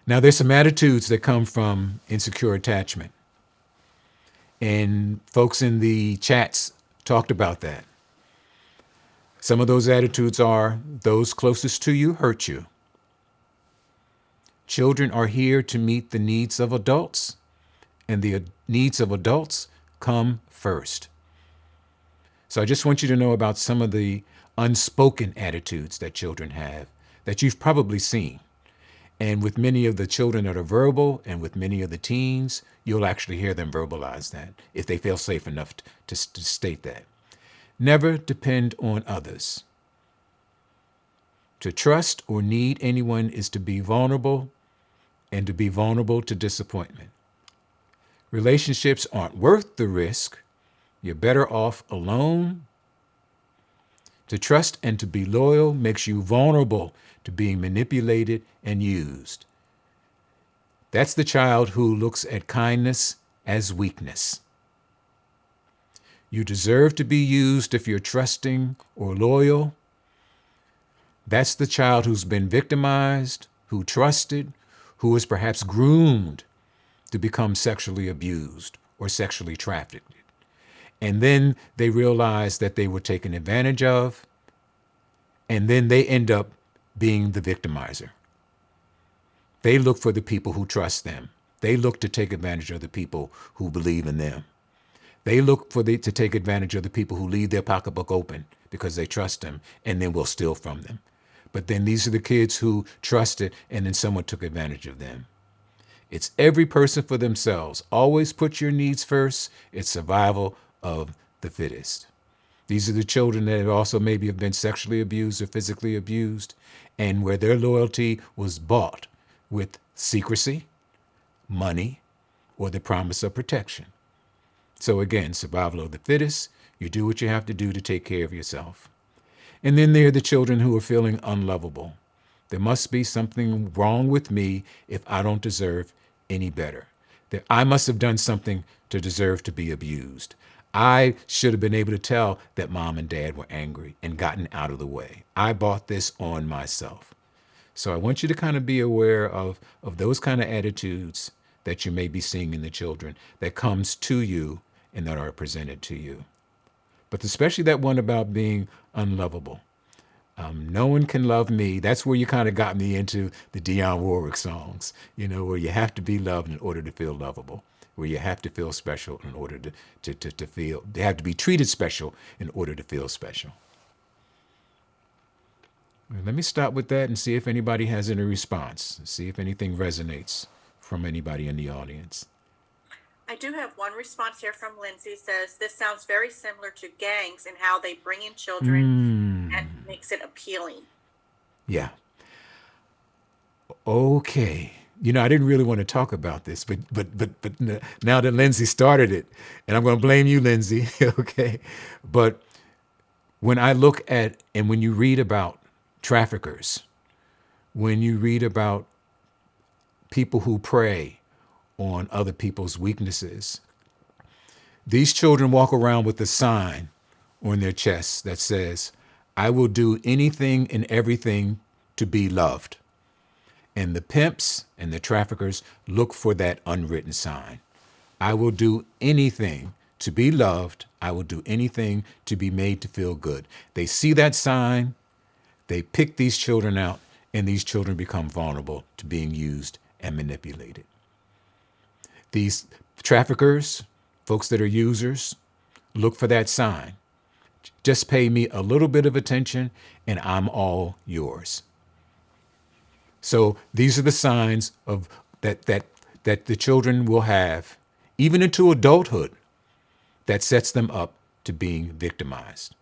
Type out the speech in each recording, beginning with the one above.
Now, there's some attitudes that come from insecure attachment. And folks in the chats talked about that. Some of those attitudes are those closest to you hurt you. Children are here to meet the needs of adults, and the needs of adults come first. So I just want you to know about some of the unspoken attitudes that children have that you've probably seen. And with many of the children that are verbal and with many of the teens, you'll actually hear them verbalize that if they feel safe enough to state that. Never depend on others. To trust or need anyone is to be vulnerable and to be vulnerable to disappointment. Relationships aren't worth the risk. You're better off alone. To trust and to be loyal makes you vulnerable to being manipulated and used. That's the child who looks at kindness as weakness. You deserve to be used if you're trusting or loyal. That's the child who's been victimized, who trusted, who was perhaps groomed to become sexually abused or sexually trafficked. And then they realize that they were taken advantage of, and then they end up being the victimizer. They look for the people who trust them. They look to take advantage of the people who believe in them. They look to take advantage of the people who leave their pocketbook open because they trust them and then will steal from them. But then these are the kids who trusted and then someone took advantage of them. It's every person for themselves. Always put your needs first. It's survival of the fittest. These are the children that also maybe have been sexually abused or physically abused, and where their loyalty was bought with secrecy, money, or the promise of protection. So again, survival of the fittest. You do what you have to do to take care of yourself. And then there are the children who are feeling unlovable. There must be something wrong with me if I don't deserve any better. That I must have done something to deserve to be abused. I should have been able to tell that mom and dad were angry and gotten out of the way. I bought this on myself. So I want you to kind of be aware of those kind of attitudes that you may be seeing in the children that comes to you and that are presented to you. But especially that one about being unlovable. No one can love me. That's where you kind of got me into the Dionne Warwick songs, where you have to be loved in order to feel lovable, where you have to feel special in order to feel, they have to be treated special in order to feel special. Let me stop with that and see if anybody has any response, see if anything resonates from anybody in the audience. I do have one response here from Lindsay. Says, this sounds very similar to gangs and how they bring in children and makes it appealing. Yeah. Okay. I didn't really want to talk about this, but now that Lindsay started it, and I'm going to blame you, Lindsay, okay? But when I look at, and when you read about traffickers, when you read about people who prey on other people's weaknesses, these children walk around with a sign on their chests that says, I will do anything and everything to be loved. And the pimps and the traffickers look for that unwritten sign. I will do anything to be loved. I will do anything to be made to feel good. They see that sign, they pick these children out, and these children become vulnerable to being used and manipulated. These traffickers, folks that are users, look for that sign. Just pay me a little bit of attention and I'm all yours. So these are the signs of that the children will have, even into adulthood, that sets them up to being victimized.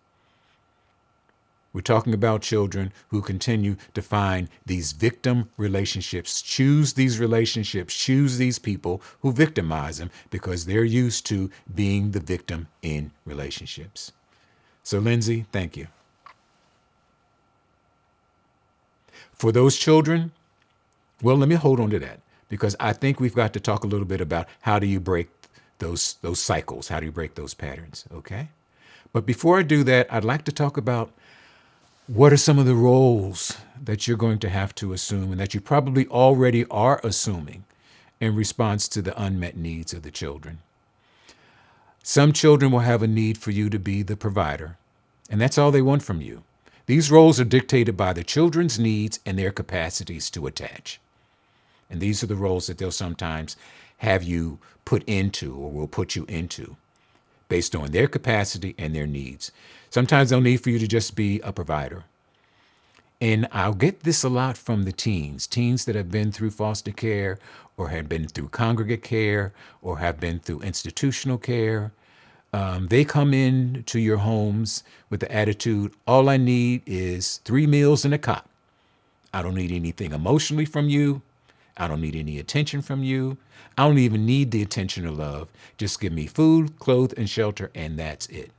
We're talking about children who continue to find these victim relationships, choose these relationships, choose these people who victimize them because they're used to being the victim in relationships. So, Lindsay, thank you. For those children, well, let me hold on to that because I think we've got to talk a little bit about how do you break those cycles? How do you break those patterns? Okay. But before I do that, I'd like to talk about What are some of the roles that you're going to have to assume and that you probably already are assuming in response to the unmet needs of the children? Some children will have a need for you to be the provider, and that's all they want from you. These roles are dictated by the children's needs and their capacities to attach. And these are the roles that they'll sometimes have you put into or will put you into based on their capacity and their needs. Sometimes they'll need for you to just be a provider. And I'll get this a lot from the teens that have been through foster care or have been through congregate care or have been through institutional care. They come in to your homes with the attitude, all I need is 3 meals and a cot. I don't need anything emotionally from you. I don't need any attention from you. I don't even need the attention or love. Just give me food, clothes, and shelter, and that's it.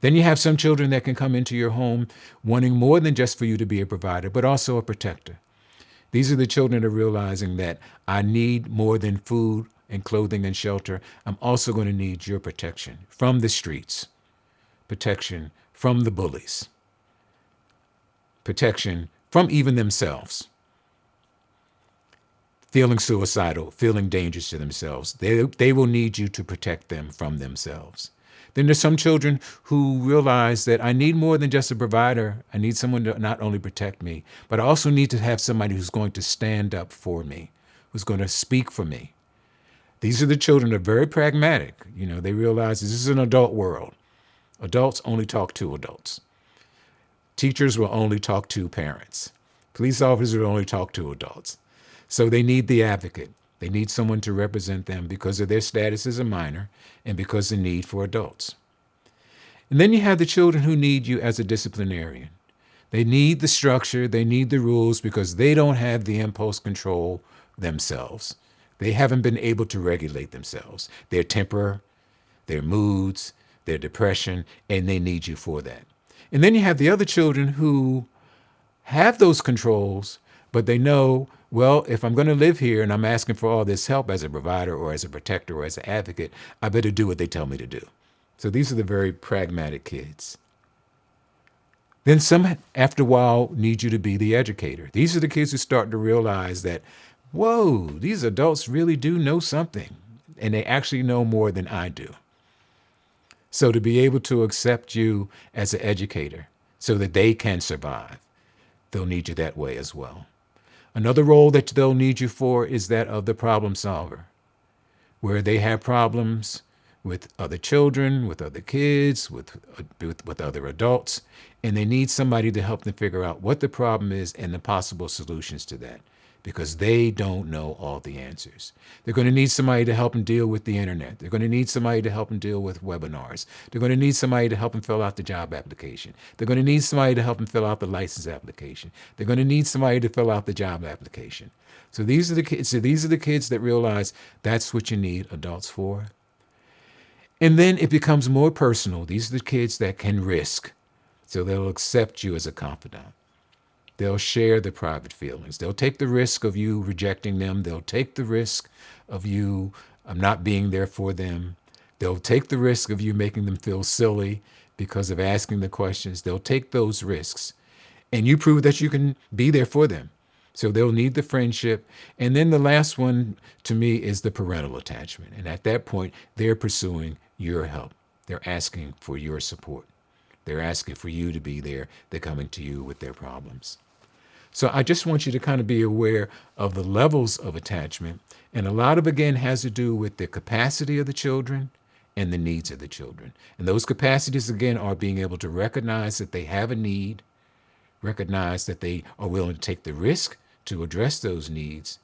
Then you have some children that can come into your home wanting more than just for you to be a provider, but also a protector. These are the children that are realizing that I need more than food and clothing and shelter. I'm also going to need your protection from the streets, protection from the bullies, protection from even themselves. Feeling suicidal, feeling dangerous to themselves. They will need you to protect them from themselves. Then there's some children who realize that I need more than just a provider. I need someone to not only protect me, but I also need to have somebody who's going to stand up for me, who's going to speak for me. These are the children that are very pragmatic. They realize this is an adult world. Adults only talk to adults. Teachers will only talk to parents. Police officers will only talk to adults. So they need the advocate. They need someone to represent them because of their status as a minor and because of the need for adults. And then you have the children who need you as a disciplinarian. They need the structure, they need the rules because they don't have the impulse control themselves. They haven't been able to regulate themselves, their temper, their moods, their depression, and they need you for that. And then you have the other children who have those controls, but they know, well, if I'm going to live here and I'm asking for all this help as a provider or as a protector or as an advocate, I better do what they tell me to do. So these are the very pragmatic kids. Then some, after a while, need you to be the educator. These are the kids who start to realize that, whoa, these adults really do know something, and they actually know more than I do. So to be able to accept you as an educator so that they can survive, they'll need you that way as well. Another role that they'll need you for is that of the problem solver, where they have problems with other children, with other kids, with other adults, and they need somebody to help them figure out what the problem is and the possible solutions to that, because they don't know all the answers. They're going to need somebody to help them deal with the internet. They're going to need somebody to help them deal with webinars. They're going to need somebody to help them fill out the job application. They're going to need somebody to help them fill out the license application. They're going to need somebody to fill out the job application. So these are the kids. So these are the kids that realize that's what you need adults for. And then it becomes more personal. These are the kids that can risk. So they'll accept you as a confidant. They'll share the private feelings. They'll take the risk of you rejecting them. They'll take the risk of you not being there for them. They'll take the risk of you making them feel silly because of asking the questions. They'll take those risks. And you prove that you can be there for them. So they'll need the friendship. And then the last one to me is the parental attachment. And at that point, they're pursuing your help. They're asking for your support. They're asking for you to be there. They're coming to you with their problems. So I just want you to kind of be aware of the levels of attachment. And a lot of, again, has to do with the capacity of the children and the needs of the children. And those capacities, again, are being able to recognize that they have a need, recognize that they are willing to take the risk to address those needs,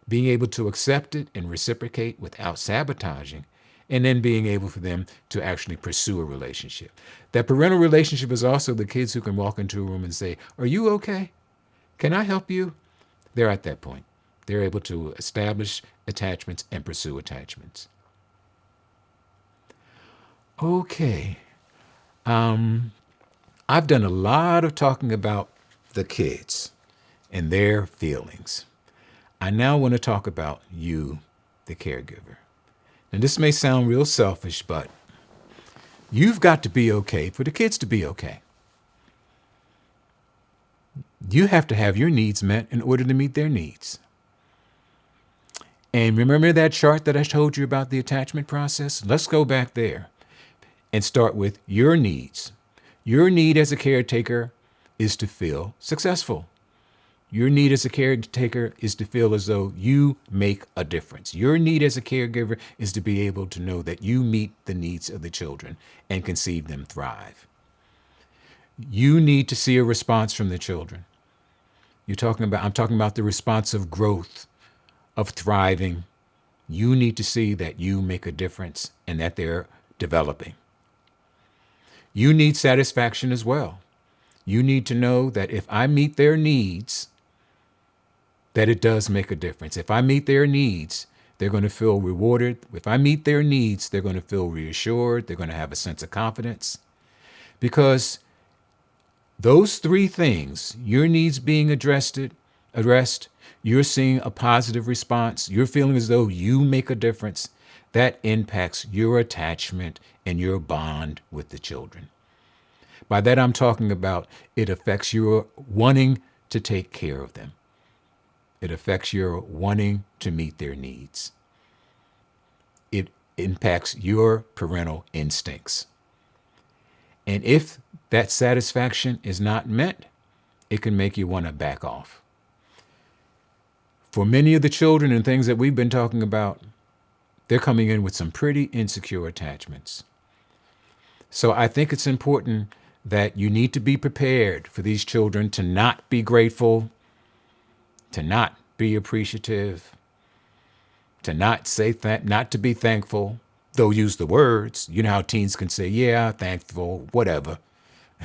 being able to accept it and reciprocate without sabotaging, and then being able for them to actually pursue a relationship. That parental relationship is also the kids who can walk into a room and say, "Are you okay? Can I help you?" They're at that point. They're able to establish attachments and pursue attachments. Okay. I've done a lot of talking about the kids and their feelings. I now want to talk about you, the caregiver. And this may sound real selfish, but you've got to be okay for the kids to be okay. You have to have your needs met in order to meet their needs. And remember that chart that I told you about the attachment process? Let's go back there and start with your needs. Your need as a caretaker is to feel successful. Your need as a caretaker is to feel as though you make a difference. Your need as a caregiver is to be able to know that you meet the needs of the children and can see them thrive. You need to see a response from the children. I'm talking about the response of growth, of thriving. You need to see that you make a difference and that they're developing. You need satisfaction as well. You need to know that if I meet their needs, that it does make a difference. If I meet their needs, they're going to feel rewarded. If I meet their needs, they're going to feel reassured. They're going to have a sense of confidence. Because those three things, your needs being addressed, you're seeing a positive response, you're feeling as though you make a difference, that impacts your attachment and your bond with the children. By that, I'm talking about it affects your wanting to take care of them. It affects your wanting to meet their needs. It impacts your parental instincts. And if that satisfaction is not met, it can make you want to back off. For many of the children and things that we've been talking about, they're coming in with some pretty insecure attachments. So I think it's important that you need to be prepared for these children to not be grateful, to not be appreciative, to not say not to be thankful. They'll use the words. You know how teens can say, yeah, thankful, whatever.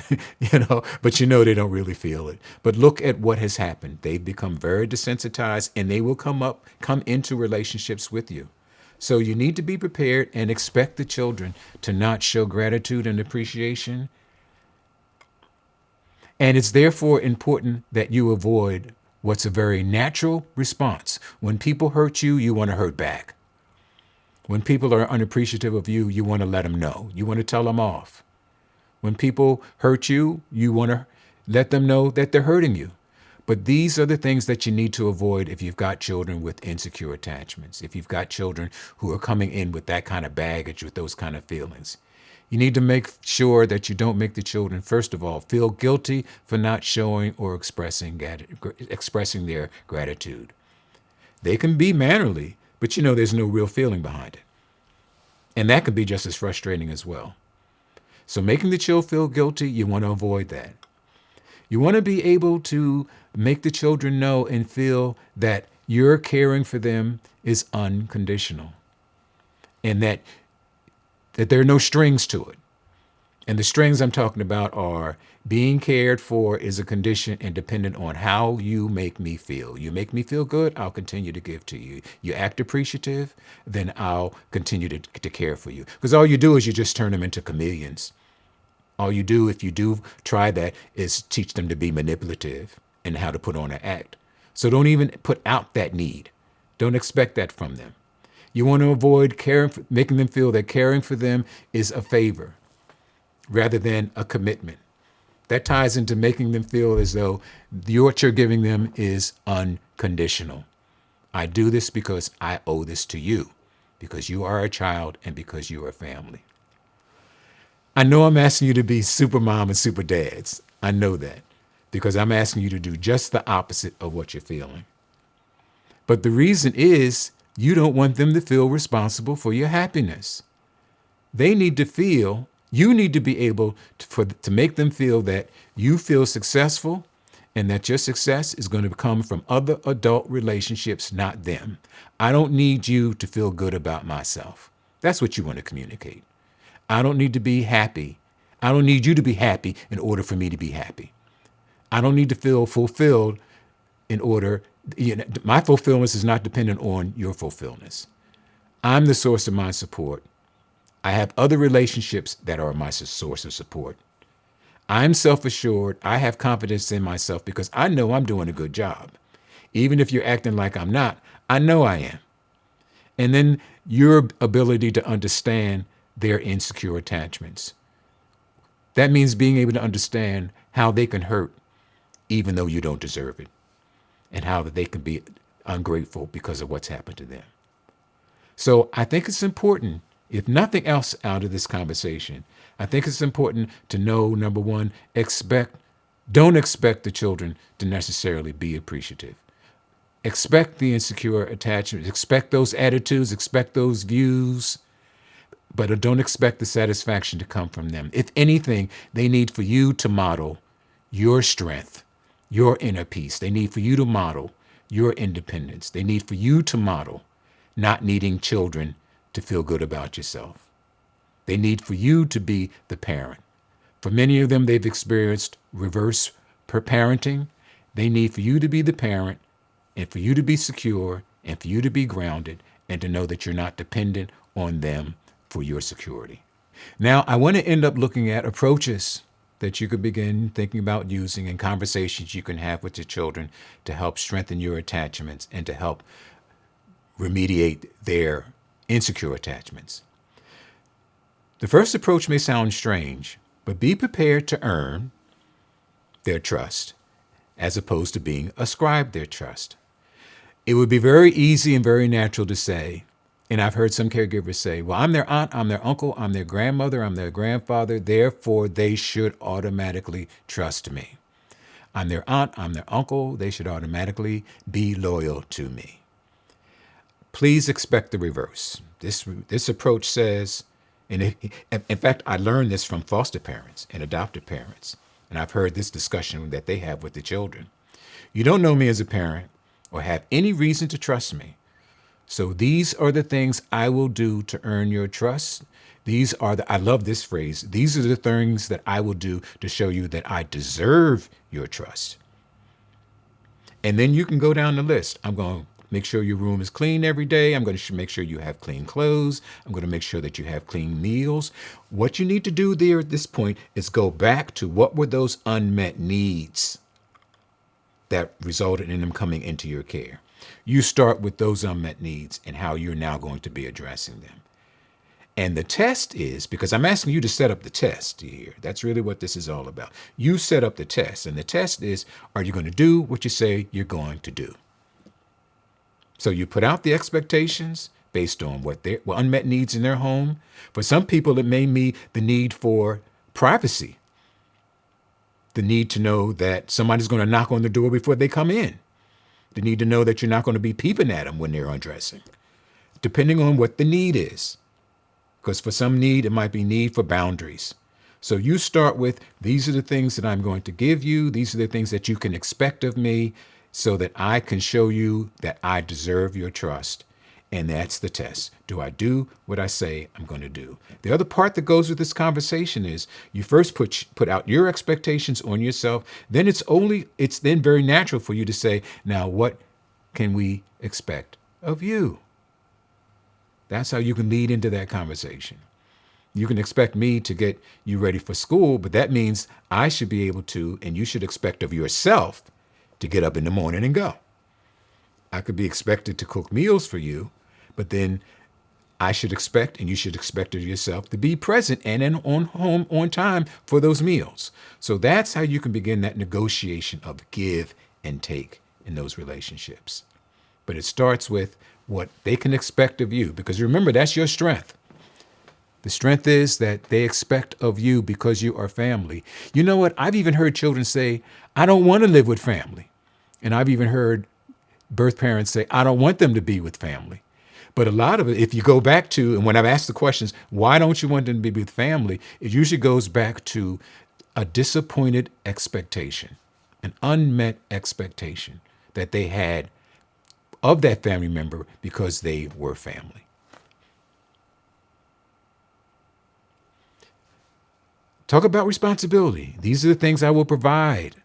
But they don't really feel it. But look at what has happened. They've become very desensitized and they will come into relationships with you. So you need to be prepared and expect the children to not show gratitude and appreciation. And it's therefore important that you avoid what's a very natural response. When people hurt you, you want to hurt back. When people are unappreciative of you, you want to let them know. You want to tell them off. When people hurt you, you want to let them know that they're hurting you. But these are the things that you need to avoid if you've got children with insecure attachments, if you've got children who are coming in with that kind of baggage, with those kind of feelings. You need to make sure that you don't make the children, first of all, feel guilty for not showing or expressing their gratitude. They can be mannerly, but there's no real feeling behind it. And that can be just as frustrating as well. So making the child feel guilty, you want to avoid that. You want to be able to make the children know and feel that your caring for them is unconditional and that there are no strings to it. And the strings I'm talking about are being cared for is a condition and dependent on how you make me feel. You make me feel good, I'll continue to give to you. You act appreciative, then I'll continue to care for you. Because all you do is you just turn them into chameleons. All you do, if you do try that, is teach them to be manipulative and how to put on an act. So don't even put out that need. Don't expect that from them. You want to avoid making them feel that caring for them is a favor rather than a commitment. That ties into making them feel as though what you're giving them is unconditional. I do this because I owe this to you, because you are a child and because you are family. I know I'm asking you to be super mom and super dads. I know that because I'm asking you to do just the opposite of what you're feeling. But the reason is you don't want them to feel responsible for your happiness. You need to be able to make them feel that you feel successful and that your success is going to come from other adult relationships, not them. I don't need you to feel good about myself. That's what you want to communicate. I don't need to be happy. I don't need you to be happy in order for me to be happy. I don't need to feel fulfilled in order, my fulfillment is not dependent on your fulfillment. I'm the source of my support. I have other relationships that are my source of support. I'm self-assured. I have confidence in myself because I know I'm doing a good job. Even if you're acting like I'm not, I know I am. And then your ability to understand their insecure attachments. That means being able to understand how they can hurt even though you don't deserve it, and how that they can be ungrateful because of what's happened to them. So I think it's important, if nothing else out of this conversation, I think it's important to know, number one, don't expect the children to necessarily be appreciative. Expect the insecure attachment, expect those attitudes, expect those views, but don't expect the satisfaction to come from them. If anything, they need for you to model your strength, your inner peace. They need for you to model your independence. They need for you to model not needing children to feel good about yourself. They need for you to be the parent. For many of them, they've experienced reverse parenting. They need for you to be the parent and for you to be secure and for you to be grounded and to know that you're not dependent on them for your security. Now, I want to end up looking at approaches that you could begin thinking about using and conversations you can have with your children to help strengthen your attachments and to help remediate their insecure attachments. The first approach may sound strange, but be prepared to earn their trust as opposed to being ascribed their trust. It would be very easy and very natural to say, and I've heard some caregivers say, well, I'm their aunt, I'm their uncle, I'm their grandmother, I'm their grandfather, therefore they should automatically trust me. I'm their aunt, I'm their uncle, they should automatically be loyal to me. Please expect the reverse. This approach says, and in fact, I learned this from foster parents and adoptive parents, and I've heard this discussion that they have with the children. You don't know me as a parent or have any reason to trust me. So these are the things I will do to earn your trust. I love this phrase, these are the things that I will do to show you that I deserve your trust. And then you can go down the list. I'm going to make sure your room is clean every day. I'm going to make sure you have clean clothes. I'm going to make sure that you have clean meals. What you need to do there at this point is go back to what were those unmet needs that resulted in them coming into your care. You start with those unmet needs and how you're now going to be addressing them. And the test is, because I'm asking you to set up the test here. That's really what this is all about. You set up the test, and the test is, are you going to do what you say you're going to do? So you put out the expectations based on what unmet needs in their home. For some people, it may be the need for privacy, the need to know that somebody's going to knock on the door before they come in, the need to know that you're not going to be peeping at them when they're undressing, depending on what the need is. Because for some need, it might be need for boundaries. So you start with, these are the things that I'm going to give you. These are the things that you can expect of me so that I can show you that I deserve your trust. And that's the test. Do I do what I say I'm going to do? The other part that goes with this conversation is you first put out your expectations on yourself. Then it's then very natural for you to say, now what can we expect of you? That's how you can lead into that conversation. You can expect me to get you ready for school, but that means I should be able to, and you should expect of yourself to get up in the morning and go. I could be expected to cook meals for you, but then I should expect, and you should expect of yourself, to be present and on time for those meals. So that's how you can begin that negotiation of give and take in those relationships. But it starts with what they can expect of you, because remember, that's your strength. The strength is that they expect of you because you are family. You know what? I've even heard children say, I don't want to live with family. And I've even heard birth parents say, I don't want them to be with family. But a lot of it, if you go back to, and when I've asked the questions, why don't you want them to be with family? It usually goes back to a disappointed expectation, an unmet expectation that they had of that family member because they were family. Talk about responsibility. These are the things I will provide.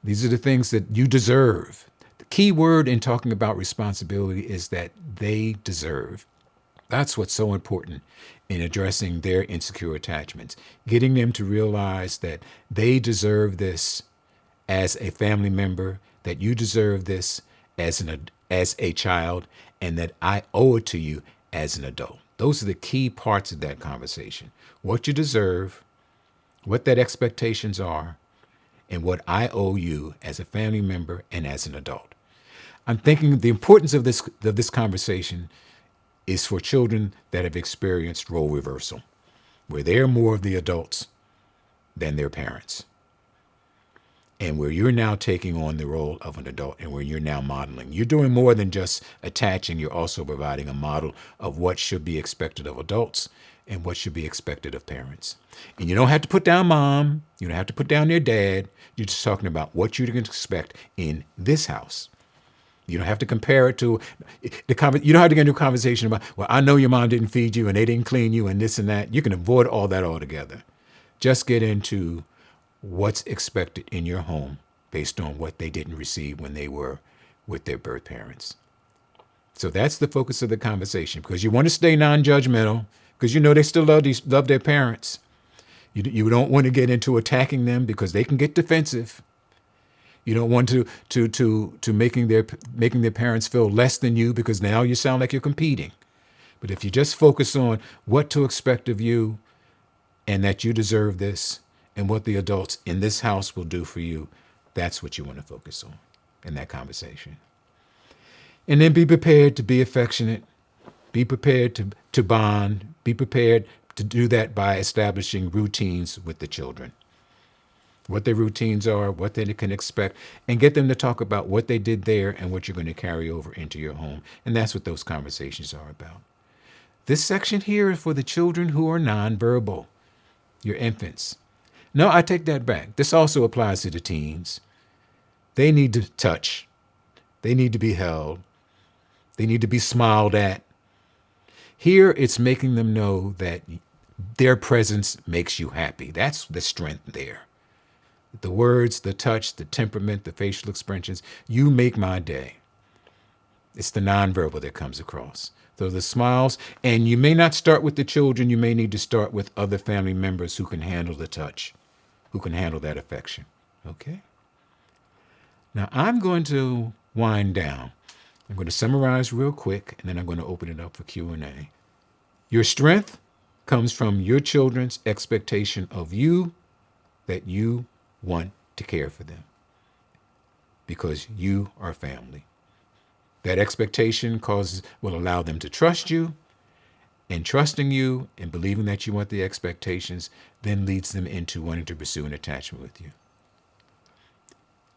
These are the things that you deserve. The key word in talking about responsibility is that they deserve. That's what's so important in addressing their insecure attachments, getting them to realize that they deserve this as a family member, that you deserve this as a child, and that I owe it to you as an adult. Those are the key parts of that conversation. What you deserve, what that expectations are, and what I owe you as a family member and as an adult. I'm thinking the importance of this conversation is for children that have experienced role reversal, where they're more of the adults than their parents, and where you're now taking on the role of an adult and where you're now modeling. You're doing more than just attaching, you're also providing a model of what should be expected of adults and what should be expected of parents. And you don't have to put down mom, you don't have to put down their dad. You're just talking about what you can expect in this house. You don't have to compare it to you don't have to get into a conversation about, well, I know your mom didn't feed you and they didn't clean you and this and that. You can avoid all that altogether. Just get into what's expected in your home based on what they didn't receive when they were with their birth parents. So that's the focus of the conversation, because you want to stay non-judgmental, because you know they still love their parents. You don't want to get into attacking them because they can get defensive. You don't want to making their parents feel less than you, because now you sound like you're competing. But if you just focus on what to expect of you and that you deserve this and what the adults in this house will do for you, that's what you want to focus on in that conversation. And then be prepared to be affectionate, be prepared to bond, be prepared to do that by establishing routines with the children. What their routines are, what they can expect, and get them to talk about what they did there and what you're going to carry over into your home. And that's what those conversations are about. This section here is for the children who are nonverbal, your infants. No, I take that back. This also applies to the teens. They need to touch. They need to be held. They need to be smiled at. Here, it's making them know that their presence makes you happy. That's the strength there. The words, the touch, the temperament, the facial expressions, you make my day. It's the nonverbal that comes across. So the smiles, and you may not start with the children, you may need to start with other family members who can handle the touch, who can handle that affection. Okay? Now I'm going to wind down. I'm going to summarize real quick, and then I'm going to open it up for Q&A. Your strength comes from your children's expectation of you, that you want to care for them because you are family. That expectation will allow them to trust you, and trusting you and believing that you want the expectations then leads them into wanting to pursue an attachment with you.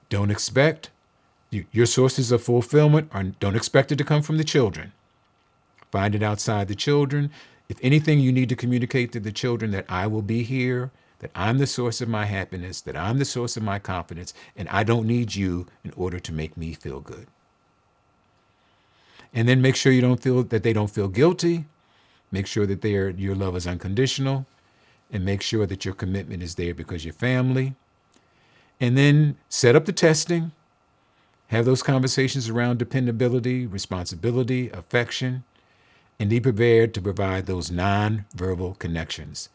Don't expect your sources of fulfillment, don't expect it to come from the children. Find it outside the children. If anything, you need to communicate to the children that I will be here, that I'm the source of my happiness, that I'm the source of my confidence, and I don't need you in order to make me feel good. And then make sure they don't feel guilty. Make sure that your love is unconditional, and make sure that your commitment is there because you're family. And then set up the testing. Have those conversations around dependability, responsibility, affection, and be prepared to provide those non-verbal connections.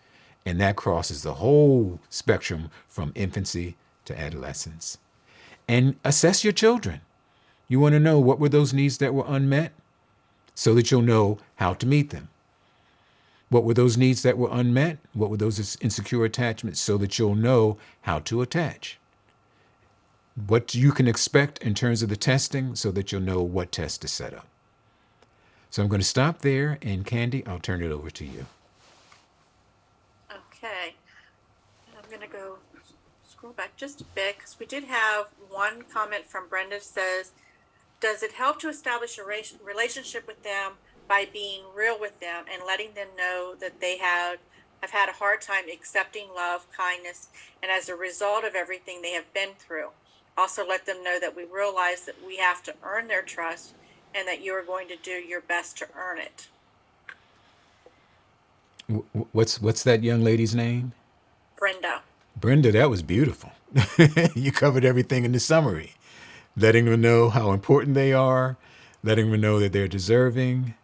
And that crosses the whole spectrum from infancy to adolescence. And assess your children. You want to know what were those needs that were unmet so that you'll know how to meet them. What were those needs that were unmet? What were those insecure attachments so that you'll know how to attach? What you can expect in terms of the testing so that you'll know what test to set up. So I'm going to stop there, and Candy, I'll turn it over to you. Okay. I'm going to go scroll back just a bit because we did have one comment from Brenda says, does it help to establish a relationship with them by being real with them and letting them know that they have had a hard time accepting love, kindness, and as a result of everything they have been through? Also let them know that we realize that we have to earn their trust and that you are going to do your best to earn it. What's that young lady's name? Brenda. Brenda, that was beautiful. You covered everything in the summary. Letting them know how important they are, letting them know that they're deserving,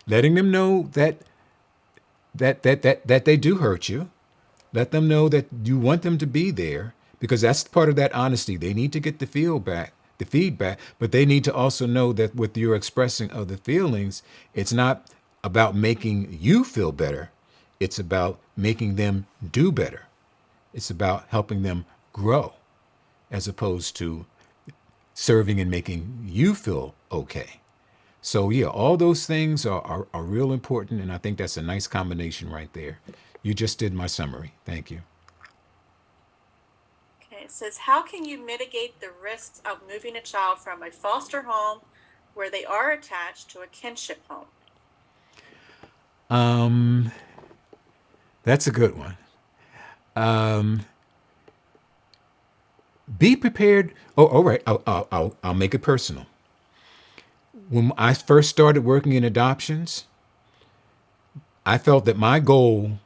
letting them know that they do hurt you. Let them know that you want them to be there, because that's part of that honesty. They need to get the feedback, but they need to also know that with your expressing of the feelings, it's not about making you feel better. It's about making them do better. It's about helping them grow. as opposed to serving and making you feel okay. So yeah, all those things are real important, and I think that's a nice combination right there. You just did my summary. Thank you. Okay, it says, how can you mitigate the risks of moving a child from a foster home where they are attached to a kinship home? That's a good one. Be prepared. Oh, all right. I'll make it personal. When I first started working in adoptions, I felt that my goal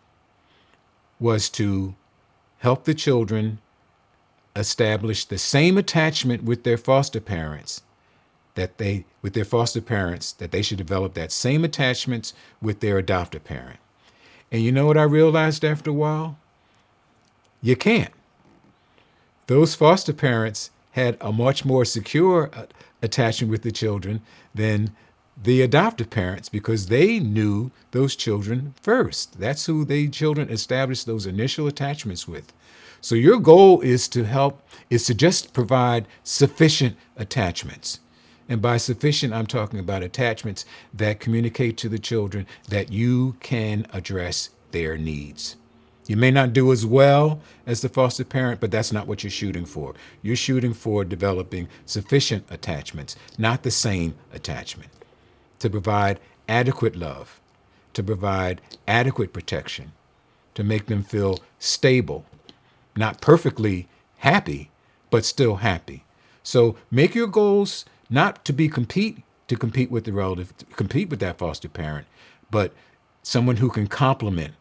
was to help the children establish the same attachment with their foster parents that they should develop that same attachments with their adoptive parent. And you know what I realized after a while? You can't. Those foster parents had a much more secure attachment with the children than the adoptive parents because they knew those children first. That's who the children established those initial attachments with. So your goal is to just provide sufficient attachments. And by sufficient, I'm talking about attachments that communicate to the children that you can address their needs. You may not do as well as the foster parent, but that's not what you're shooting for. You're shooting for developing sufficient attachments, not the same attachment, to provide adequate love, to provide adequate protection, to make them feel stable, not perfectly happy, but still happy. So make your goals not to be to compete with the relative, to compete with that foster parent, but someone who can complement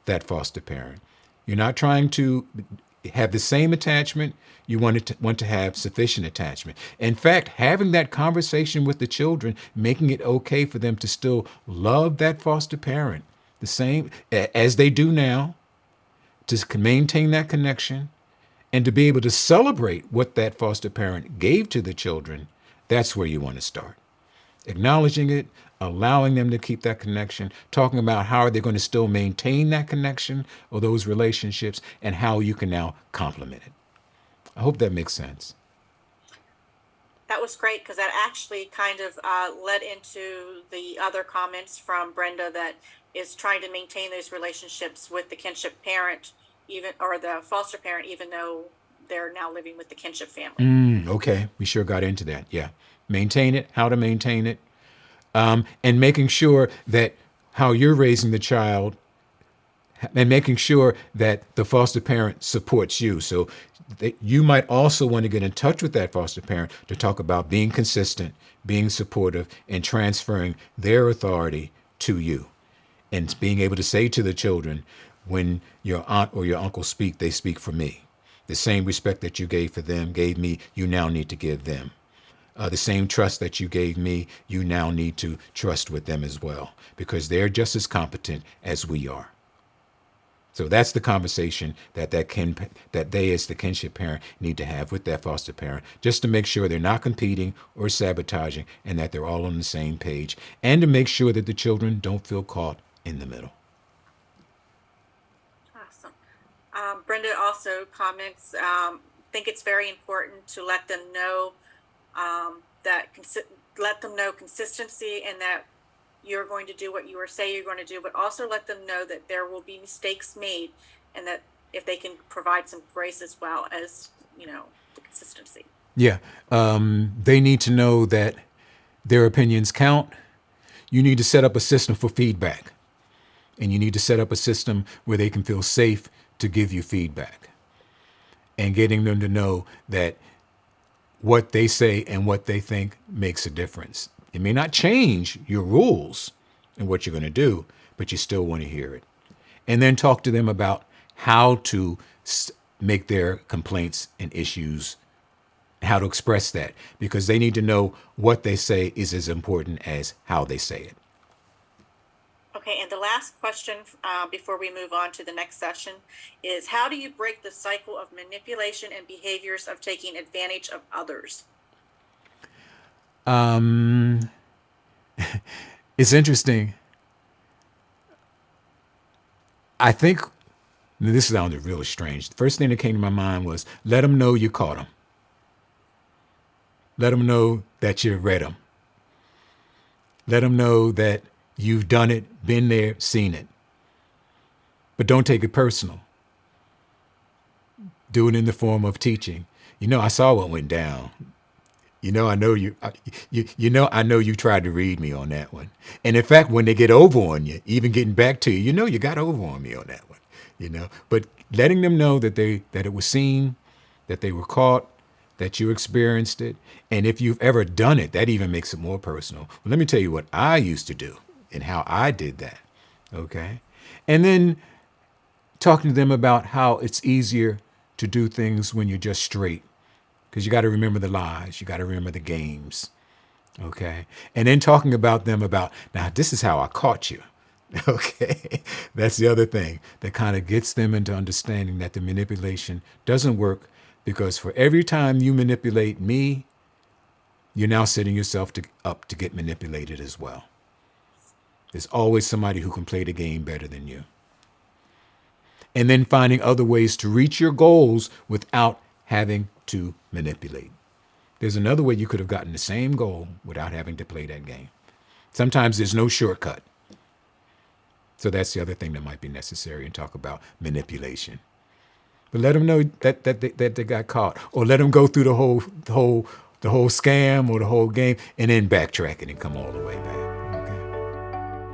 that foster parent. You're not trying to have the same attachment. You want to have sufficient attachment. In fact, having that conversation with the children, making it okay for them to still love that foster parent the same as they do now, to maintain that connection, and to be able to celebrate what that foster parent gave to the children, that's where you want to start. Acknowledging it, allowing them to keep that connection, talking about how are they going to still maintain that connection or those relationships, and how you can now complement it. I hope that makes sense. That was great because that actually kind of led into the other comments from Brenda that is trying to maintain those relationships with the kinship parent, even or the foster parent, even though they're now living with the kinship family. Okay, we sure got into that. Yeah. Maintain it, how to maintain it, and making sure that how you're raising the child and making sure that the foster parent supports you. So you might also want to get in touch with that foster parent to talk about being consistent, being supportive, and transferring their authority to you. And being able to say to the children, when your aunt or your uncle speak, they speak for me. The same respect that you gave for them, gave me, you now need to give them. The same trust that you gave me, you now need to trust with them as well, because they're just as competent as we are. So that's the conversation that they as the kinship parent need to have with that foster parent, just to make sure they're not competing or sabotaging, and that they're all on the same page, and to make sure that the children don't feel caught in the middle. Awesome. Brenda also comments, think it's very important to let them know let them know consistency and that you're going to do what you say you're going to do, but also let them know that there will be mistakes made and that if they can provide some grace as well as, the consistency. Yeah. They need to know that their opinions count. You need to set up a system for feedback. And you need to set up a system where they can feel safe to give you feedback. And getting them to know that what they say and what they think makes a difference. It may not change your rules and what you're going to do, but you still want to hear it. And then talk to them about how to make their complaints and issues, how to express that, because they need to know what they say is as important as how they say it. Okay, and the last question before we move on to the next session is, how do you break the cycle of manipulation and behaviors of taking advantage of others? It's interesting. I think Now, this sounded really strange. The first thing that came to my mind was, let them know you caught them. Let them know that you read them. Let them know that you've done it, been there, seen it. But don't take it personal. Do it in the form of teaching. I saw what went down. I know you. I know you tried to read me on that one. And in fact, when they get over on you, even getting back to you, you got over on me on that one. But letting them know that it was seen, that they were caught, that you experienced it, and if you've ever done it, that even makes it more personal. Well, let me tell you what I used to do and how I did that. Okay, and then talking to them about how it's easier to do things when you're just straight. Because you got to remember the lies. You got to remember the games. Okay. And then talking about them about, now, this is how I caught you. Okay. That's the other thing that kind of gets them into understanding that the manipulation doesn't work, because for every time you manipulate me, you're now setting yourself up to get manipulated as well. There's always somebody who can play the game better than you. And then finding other ways to reach your goals without having to manipulate. There's another way you could have gotten the same goal without having to play that game. Sometimes there's no shortcut. So that's the other thing that might be necessary, and talk about manipulation. But let them know that they got caught, or let them go through the whole scam or the whole game, and then backtrack it and come all the way back.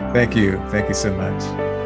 Okay. Thank you so much.